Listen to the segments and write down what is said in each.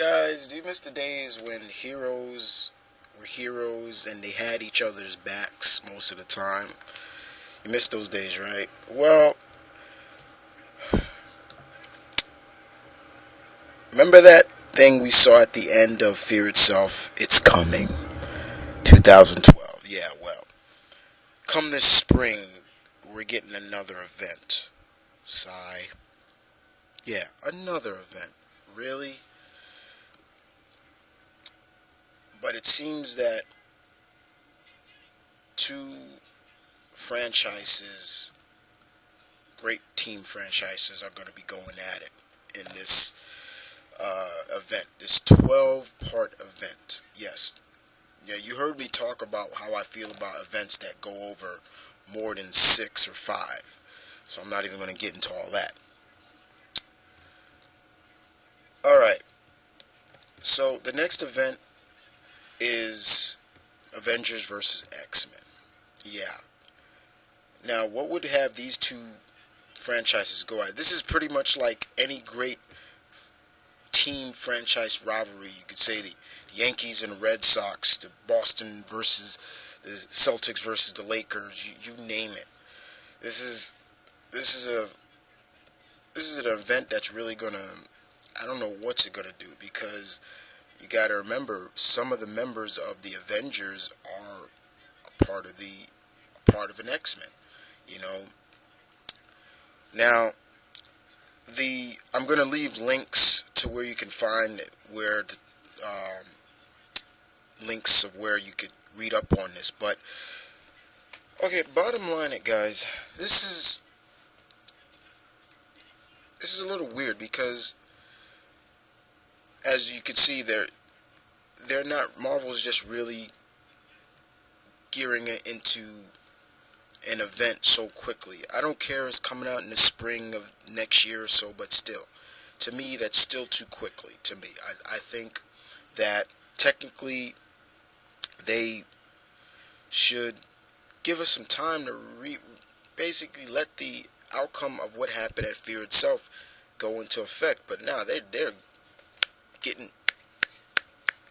Guys, do you miss the days when heroes were heroes and they had each other's backs most of the time? You miss those days, right? Well, remember that thing we saw at the end of Fear Itself? It's coming. 2012. Yeah, well, come this spring, we're getting another event. Sigh. Yeah, another event. Really? But it seems that two franchises, great team franchises, are going to be going at it in this event, this 12-part event. Yes. Yeah, you heard me talk about how I feel about events that go over more than 6 or 5. So I'm not even going to get into all that. Alright, so the next event is Avengers versus X-Men. Yeah. Now, what would have these two franchises go at? This is pretty much like any great team franchise rivalry. You could say the Yankees and Red Sox, the Boston versus the Celtics versus the Lakers. You name it. This is this is a this is an event that's really gonna. I don't know what's it gonna do because you got to remember some of the members of the Avengers are a part of an X-Men. You know. Now I'm gonna leave links to where you can find where the um, links of where you could read up on this. But okay, bottom line, it guys, this is a little weird because as you can see, they're not Marvel's just really gearing it into an event so quickly. I don't care it's coming out in the spring of next year or so, but still, to me, that's still too quickly. To me, I think that technically they should give us some time to basically let the outcome of what happened at Fear itself go into effect. But now they're getting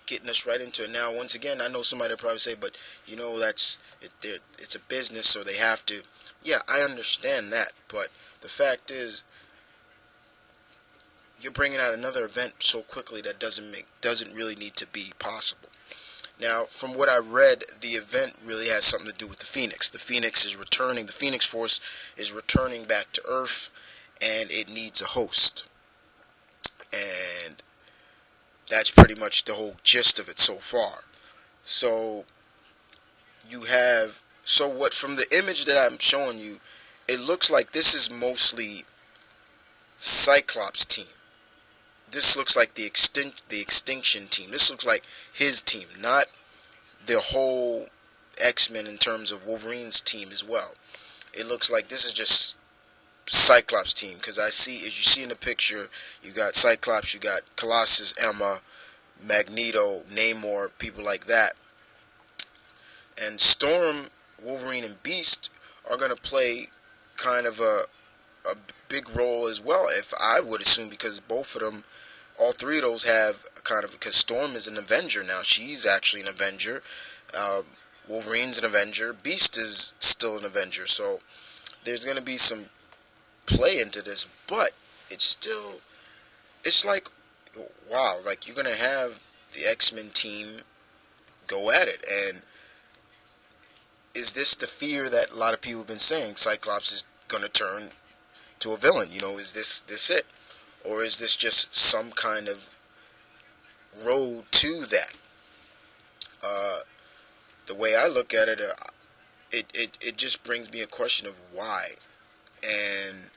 getting us right into it. Now, once again, I know somebody will probably say, but it's a business, so they have to. Yeah, I understand that, but the fact is, you're bringing out another event so quickly that doesn't really need to be possible. Now, from what I read, the event really has something to do with the Phoenix. The Phoenix is returning. The Phoenix Force is returning back to Earth, and it needs a host. And that's pretty much the whole gist of it so far. So what from the image that I'm showing you, it looks like this is mostly Cyclops' team. This looks like the Extinction team. This looks like his team, not the whole X-Men in terms of Wolverine's team as well. It looks like this is just Cyclops' team because as you see in the picture, you got Cyclops, you got Colossus, Emma, Magneto, Namor, people like that. And Storm, Wolverine, and Beast are going to play kind of a big role as well, if I would assume, because both of them, all three of those have kind of, because Storm is an Avenger now. She's actually an Avenger. Wolverine's an Avenger. Beast is still an Avenger. So there's going to be some play into this, but it's like, wow, like you're going to have the X-Men team go at it. And is this the fear that a lot of people have been saying? Cyclops is going to turn to a villain. Is this it? Or is this just some kind of road to that? The way I look at it, it just brings me a question of why. And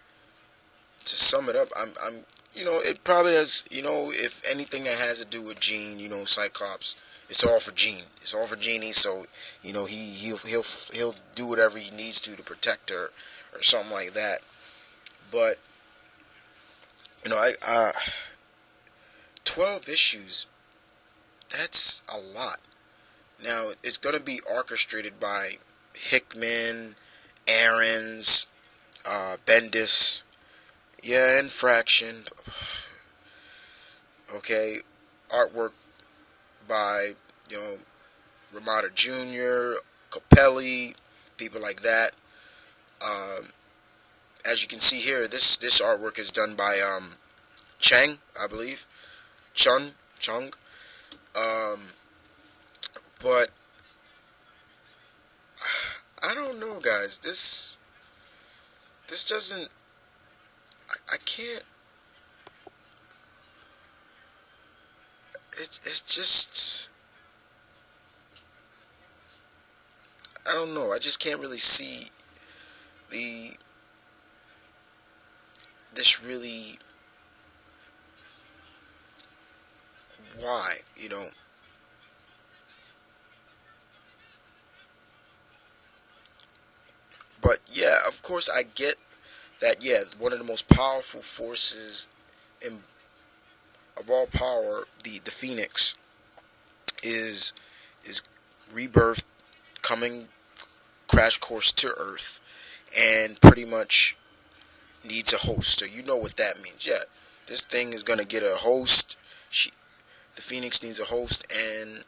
to sum it up, I'm it probably has, if anything that has to do with Jean, Cyclops, it's all for Jean. It's all for Jeannie, so, he'll do whatever he needs to protect her or something like that. But, 12 issues, that's a lot. Now, it's going to be orchestrated by Hickman, Aarons, Bendis, yeah, and Fraction. Okay, artwork by, you know, Ramada Jr., Capelli, people like that. Um, as you can see here, this artwork is done by Chang, I believe, Chung. Um, but I don't know, guys. This doesn't. I can't. It's just. I don't know. I just can't really see the this really why, you know. But yeah, of course I get that. Yeah, one of the most powerful forces in of all power, the Phoenix is is rebirth, coming crash course to Earth, and pretty much needs a host. So you know what that means. Yeah, this thing is gonna get a host. The Phoenix needs a host, and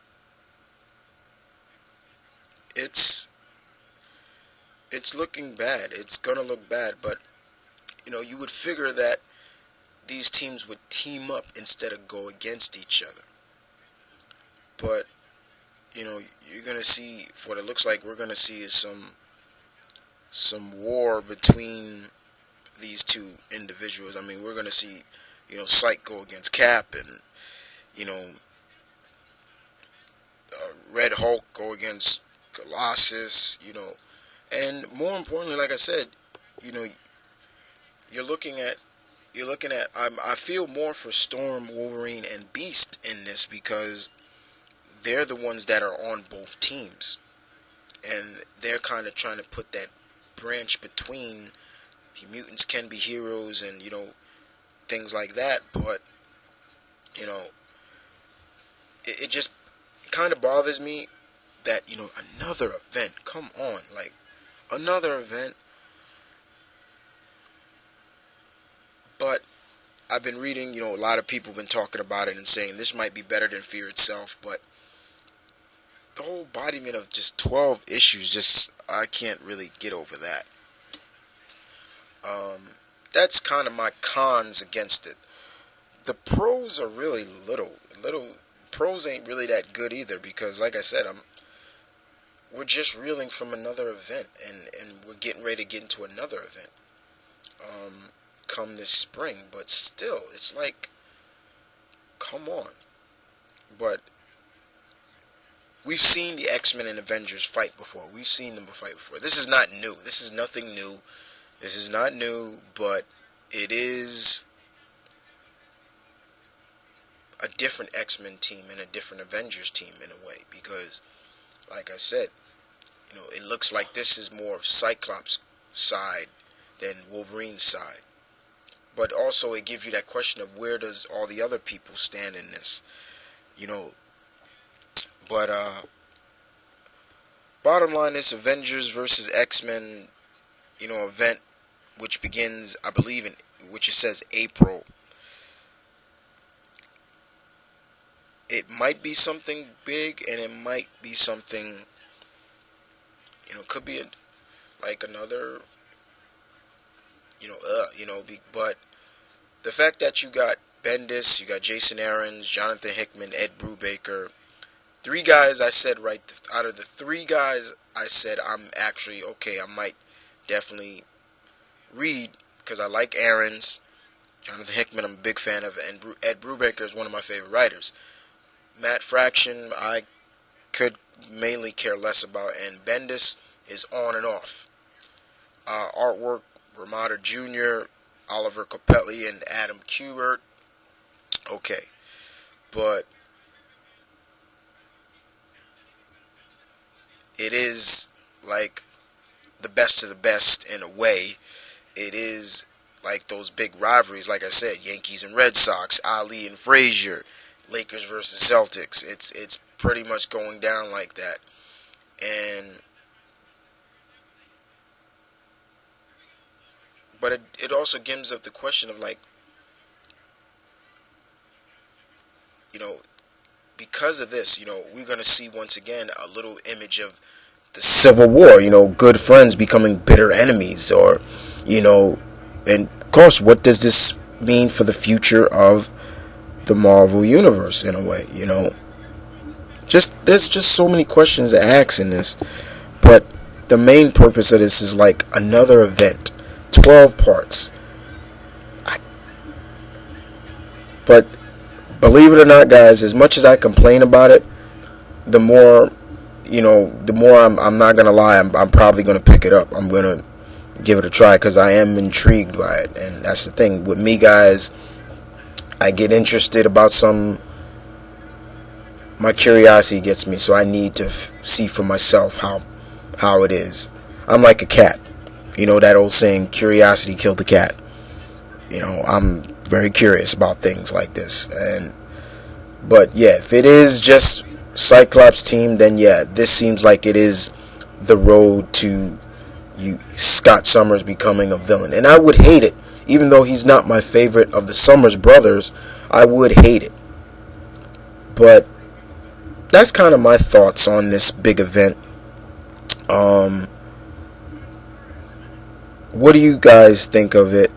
it's it's looking bad. It's gonna look bad, but you know you would figure that these teams would team up instead of go against each other. But you know you're gonna see, for what it looks like, we're gonna see is some war between these two individuals. I mean, we're gonna see, you know, Sight go against Cap, and you know, Red Hulk go against Colossus. You know, and more importantly, like I said, you know, you're looking at I feel more for Storm, Wolverine, and Beast in this because they're the ones that are on both teams, and they're kind of trying to put that branch between the mutants can be heroes and, you know, things like that. But you know, it just kind of bothers me that, you know, another event. Come on, like another event. But I've been reading, you know, a lot of people have been talking about it and saying this might be better than Fear itself, but the whole embodiment of just 12 issues, just I can't really get over that. Um, that's kind of my cons against it. The pros are really little. Pros ain't really that good either because, like I said, we're just reeling from another event, and we're getting ready to get into another event come this spring. But still, it's like, come on. But we've seen the X-Men and Avengers fight before. We've seen them fight before. This is not new. This is nothing new. This is not new, but it is a different X-Men team and a different Avengers team in a way because, like I said, you know, it looks like this is more of Cyclops' side than Wolverine's side. But also it gives you that question of where does all the other people stand in this, you know. But bottom line is Avengers versus X-Men, you know, event which begins, I believe, in which it says April. It might be something big, and it might be something, you know, could be like another, but the fact that you got Bendis, you got Jason Aaron's, Jonathan Hickman, Ed Brubaker, three guys I said right out of the three guys I said I'm actually okay. I might definitely read because I like Aaron's, Jonathan Hickman. I'm a big fan of, and Ed Brubaker is one of my favorite writers. Matt Fraction, I could mainly care less about, and Bendis is on and off. Artwork, Ramada Jr., Oliver Capelli, and Adam Kubert. Okay, but it is like the best of the best in a way. It is like those big rivalries, like I said, Yankees and Red Sox, Ali and Frazier, Lakers versus Celtics. It's pretty much going down like that, and but it also gives up the question of like, you know, because of this, we're gonna see once again a little image of the Civil War. Good friends becoming bitter enemies, or you know, and of course, what does this mean for the future of the Marvel universe in a way? Just there's just so many questions to ask in this, but the main purpose of this is like another event, 12 parts. But believe it or not, guys, as much as I complain about it, the more the more I'm not gonna lie, I'm probably gonna pick it up. I'm gonna give it a try because I am intrigued by it, and that's the thing with me, guys. I get interested about some. My curiosity gets me, so I need to see for myself how it is. I'm like a cat. That old saying, "Curiosity killed the cat." I'm very curious about things like this, but yeah, if it is just Cyclops team, then yeah, this seems like it is the road to Scott Summers becoming a villain, and I would hate it, even though he's not my favorite of the Summers brothers. I would hate it, but that's kind of my thoughts on this big event. Um, what do you guys think of it?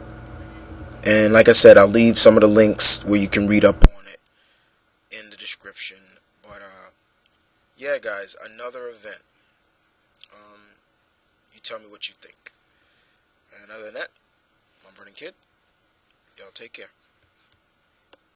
And like I said, I'll leave some of the links where you can read up on it in the description. But yeah, guys, another event. Um, you tell me what you think. And other than that, I'm Vernon Kid. Y'all take care.